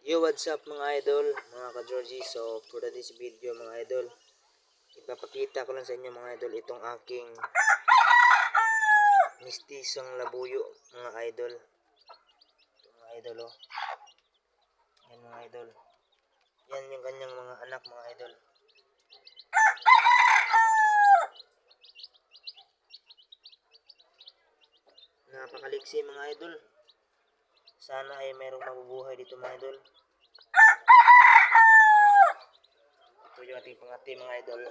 Yo, what's up mga idol, mga ka-Georgie? So, for today's video mga idol, ipapakita ko lang sa inyo mga idol itong aking mistisong labuyo mga idol. Ito mga idol oh. Yan mga idol. Yan yung kanyang mga anak mga idol. Napakaliksi mga idol. Sana ay merong mabubuhay dito mga idol. Ito yung ating pangati mga idol.